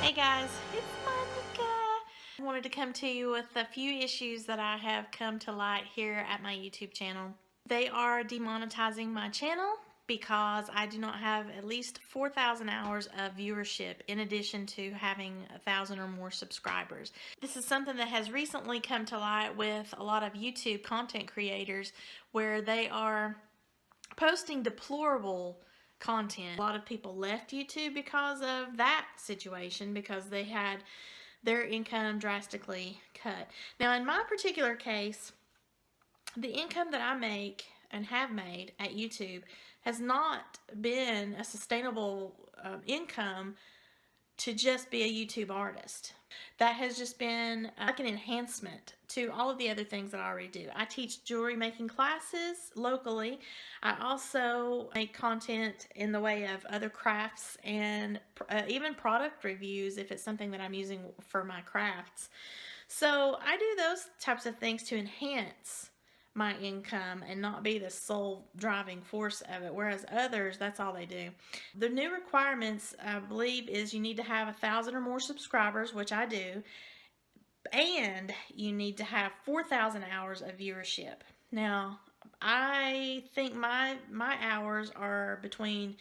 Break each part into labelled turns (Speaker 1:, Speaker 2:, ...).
Speaker 1: Hey guys, it's Monica. I wanted to come to you with a few issues that I have come to light here at my YouTube channel. They are demonetizing my channel because I do not have at least 4,000 hours of viewership in addition to having 1,000 or more subscribers. This is something that has recently come to light with a lot of YouTube content creators where they are posting deplorable content. A lot of people left YouTube because of that situation, because they had their income drastically cut. Now, in my particular case, the income that I make and have made at YouTube has not been a sustainable income to just be a YouTube artist. That has just been like an enhancement to all of the other things that I already do. I teach jewelry making classes locally. I also make content in the way of other crafts and even product reviews if it's something that I'm using for my crafts. So I do those types of things to enhance my income and not be the sole driving force of it, whereas others, that's all they do. The new requirements, I believe, is you need to have 1,000 or more subscribers, which I do, and you need to have 4,000 hours of viewership. Now, I think my hours are between,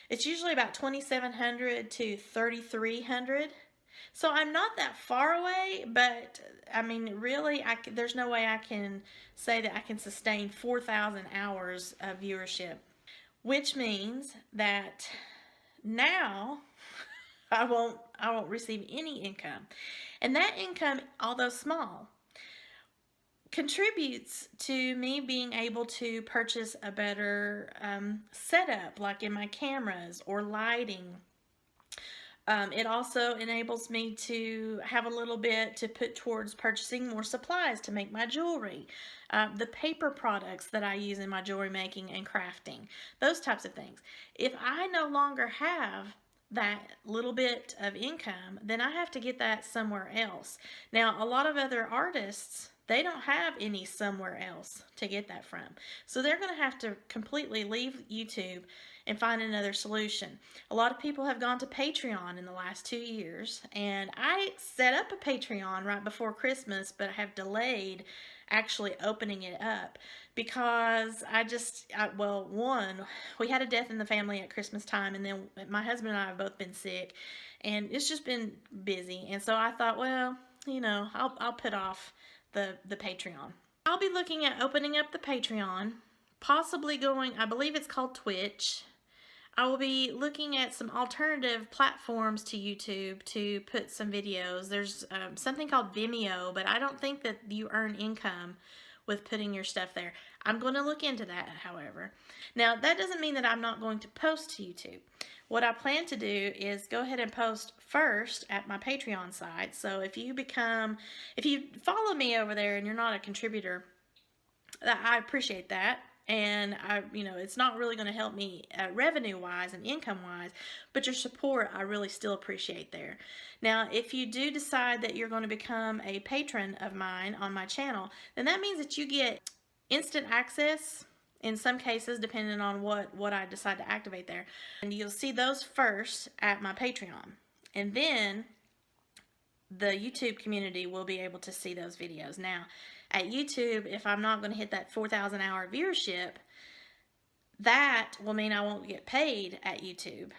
Speaker 1: it's usually about 2,700 to 3,300. So I'm not that far away, but I mean, really, there's no way I can say that I can sustain 4,000 hours of viewership, which means that now I won't receive any income. And that income, although small, contributes to me being able to purchase a better setup, like in my cameras or lighting. It also enables me to have a little bit to put towards purchasing more supplies to make my jewelry, the paper products that I use in my jewelry making and crafting, those types of things. If I no longer have that little bit of income, then I have to get that somewhere else. Now, a lot of other artists, they don't have any somewhere else to get that from. So they're going to have to completely leave YouTube and find another solution. A lot of people have gone to Patreon in the last 2 years, and I set up a Patreon right before Christmas, but I have delayed actually opening it up because well, one, we had a death in the family at Christmas time, and then my husband and I have both been sick, and it's just been busy. And so I thought, well, you know, I'll put off the Patreon. I'll be looking at opening up the Patreon, possibly going, I believe it's called Twitch. I will be looking at some alternative platforms to YouTube to put some videos. There's something called Vimeo, but I don't think that you earn income with putting your stuff there. I'm going to look into that, however. Now, that doesn't mean that I'm not going to post to YouTube. What I plan to do is go ahead and post first at my Patreon site. So if you follow me over there and you're not a contributor, I appreciate that. And it's not really going to help me revenue-wise and income-wise, but your support I really still appreciate there. Now, if you do decide that you're going to become a patron of mine on my channel, then that means that you get instant access in some cases, depending on what I decide to activate there. And you'll see those first at my Patreon. And then the YouTube community will be able to see those videos. Now, at YouTube, if I'm not going to hit that 4,000 hour viewership, that will mean I won't get paid at YouTube.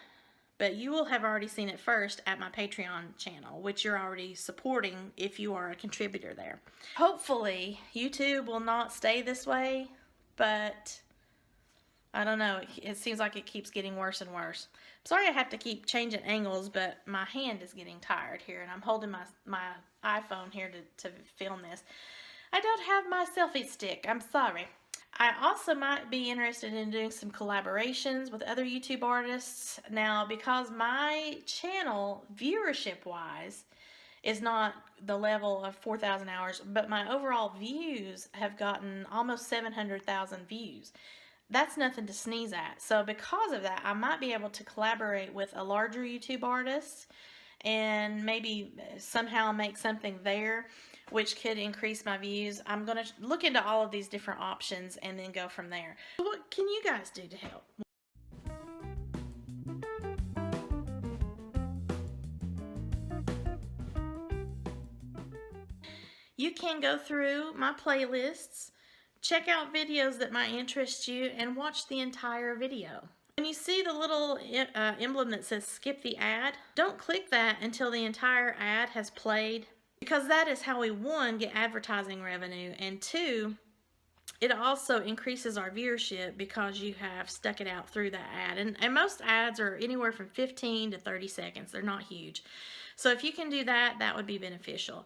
Speaker 1: But you will have already seen it first at my Patreon channel, which you're already supporting if you are a contributor there. Hopefully, YouTube will not stay this way, but I don't know. It seems like it keeps getting worse and worse. I'm sorry I have to keep changing angles, but my hand is getting tired here, and I'm holding my iPhone here to film this. I don't have my selfie stick. I'm sorry. I also might be interested in doing some collaborations with other YouTube artists. Now, because my channel, viewership-wise, is not the level of 4,000 hours, but my overall views have gotten almost 700,000 views. That's nothing to sneeze at. So because of that, I might be able to collaborate with a larger YouTube artist and maybe somehow make something there which could increase my views. I'm going to look into all of these different options and then go from there. What can you guys do to help? You can go through my playlists, check out videos that might interest you, and watch the entire video. When you see the little emblem that says skip the ad, don't click that until the entire ad has played, because that is how we, one, get advertising revenue, and two, it also increases our viewership because you have stuck it out through that ad. And most ads are anywhere from 15 to 30 seconds. They're not huge. So if you can do that, that would be beneficial.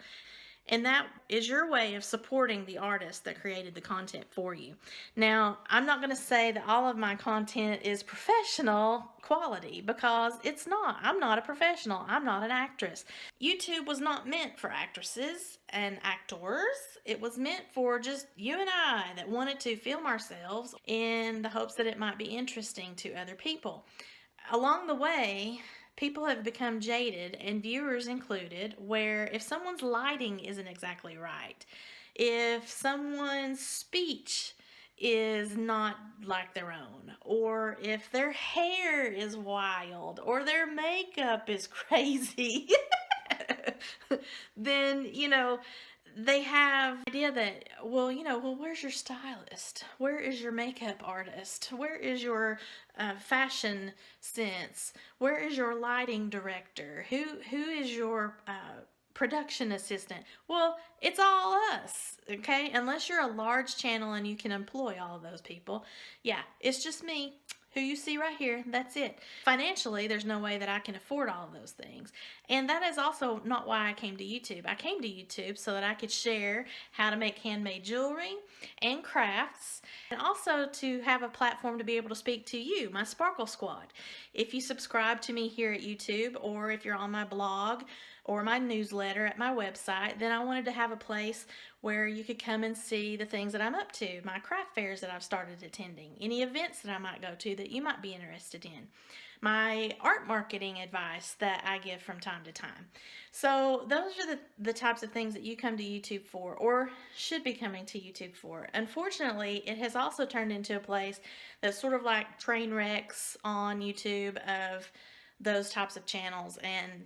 Speaker 1: And that is your way of supporting the artist that created the content for you. Now, I'm not going to say that all of my content is professional quality, because it's not. I'm not a professional. I'm not an actress. YouTube was not meant for actresses and actors. It was meant for just you and I that wanted to film ourselves in the hopes that it might be interesting to other people. Along the way, people have become jaded, and viewers included, where if someone's lighting isn't exactly right, if someone's speech is not like their own, or if their hair is wild, or their makeup is crazy, then, they have the idea that, well, where's your stylist? Where is your makeup artist? Where is your fashion sense? Where is your lighting director? Who is your production assistant? Well, it's all us, okay? Unless you're a large channel and you can employ all of those people. Yeah, it's just me, who you see right here. That's it. Financially, there's no way that I can afford all of those things. And that is also not why I came to YouTube. I came to YouTube so that I could share how to make handmade jewelry and crafts, and also to have a platform to be able to speak to you, my Sparkle Squad. If you subscribe to me here at YouTube, or if you're on my blog or my newsletter at my website, then I wanted to have a place where you could come and see the things that I'm up to, my craft fairs that I've started attending, any events that I might go to that you might be interested in, my art marketing advice that I give from time to time. So those are the types of things that you come to YouTube for, or should be coming to YouTube for. Unfortunately, it has also turned into a place that's sort of like train wrecks on YouTube of those types of channels, and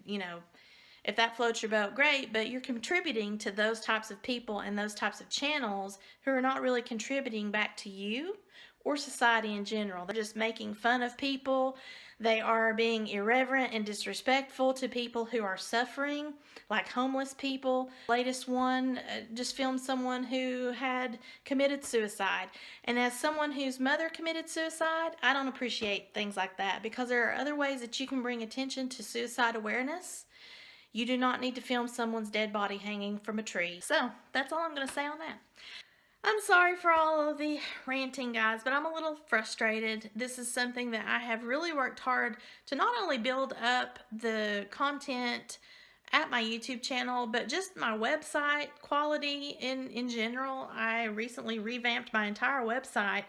Speaker 1: if that floats your boat, great, but you're contributing to those types of people and those types of channels who are not really contributing back to you or society in general. They're just making fun of people. They are being irreverent and disrespectful to people who are suffering, like homeless people. Latest one just filmed someone who had committed suicide. And as someone whose mother committed suicide, I don't appreciate things like that, because there are other ways that you can bring attention to suicide awareness. You do not need to film someone's dead body hanging from a tree. So that's all I'm going to say on that. I'm sorry for all of the ranting, guys, but I'm a little frustrated. This is something that I have really worked hard to not only build up the content at my YouTube channel, but just my website quality in general. I recently revamped my entire website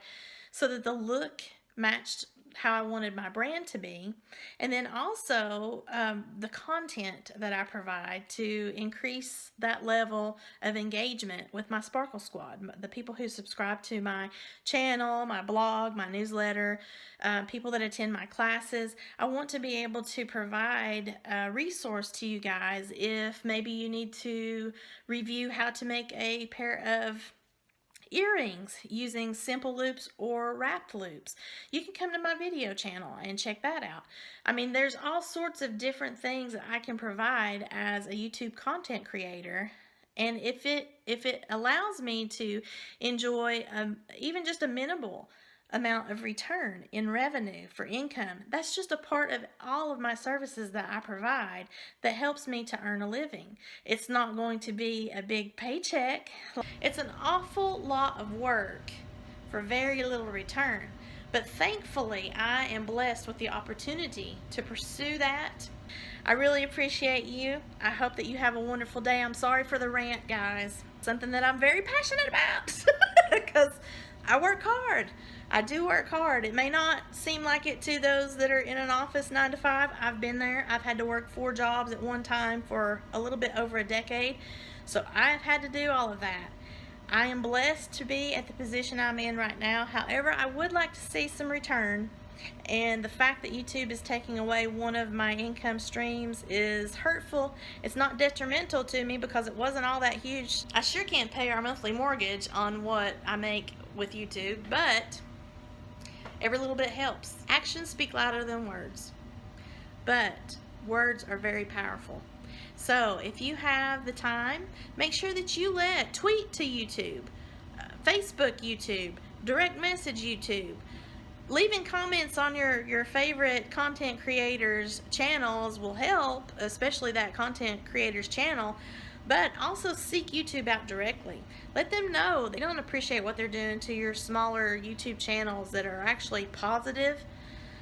Speaker 1: so that the look matched how I wanted my brand to be, and then also the content that I provide to increase that level of engagement with my Sparkle Squad, the people who subscribe to my channel, my blog, my newsletter, people that attend my classes. I want to be able to provide a resource to you guys if maybe you need to review how to make a pair of earrings using simple loops or wrapped loops. You can come to my video channel and check that out. I mean, there's all sorts of different things that I can provide as a YouTube content creator, and if it allows me to enjoy even just a minimal amount of return in revenue for income, that's just a part of all of my services that I provide that helps me to earn a living. It's not going to be a big paycheck. It's an awful lot of work for very little return, but thankfully I am blessed with the opportunity to pursue that. I really appreciate you. I hope that you have a wonderful day. I'm sorry for the rant, guys. Something that I'm very passionate about because I work hard. I do work hard. It may not seem like it to those that are in an office 9 to 5. I've been there. I've had to work 4 jobs at one time for a little bit over a decade. So I've had to do all of that. I am blessed to be at the position I'm in right now. However, I would like to see some return And the fact that YouTube is taking away one of my income streams is hurtful. It's not detrimental to me because it wasn't all that huge. I sure can't pay our monthly mortgage on what I make with YouTube, but every little bit helps. Actions speak louder than words, but words are very powerful. So if you have the time, make sure that you tweet to YouTube, Facebook YouTube, direct message YouTube. Leaving comments on your favorite content creators' channels will help, especially that content creator's channel, but also seek YouTube out directly. Let them know they don't appreciate what they're doing to your smaller YouTube channels that are actually positive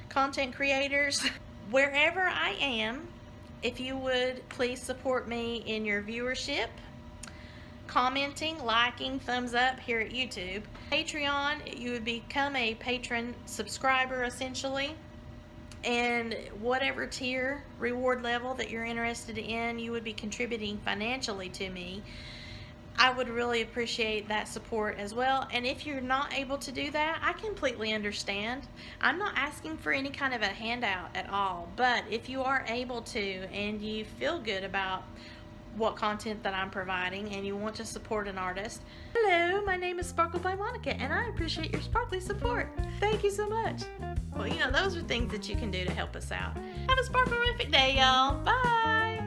Speaker 1: content creators. Wherever I am, if you would please support me in your viewership, commenting, liking, thumbs up here at YouTube. Patreon, you would become a patron subscriber essentially, and whatever tier reward level that you're interested in, you would be contributing financially to me. I would really appreciate that support as well. And if you're not able to do that, I completely understand. I'm not asking for any kind of a handout at all, but if you are able to and you feel good about what content that I'm providing and you want to support an artist, hello, my name is Sparkle by Monica and I appreciate your sparkly support. Thank you so much. Well, those are things that you can do to help us out. Have a sparkle-rific day, y'all. Bye.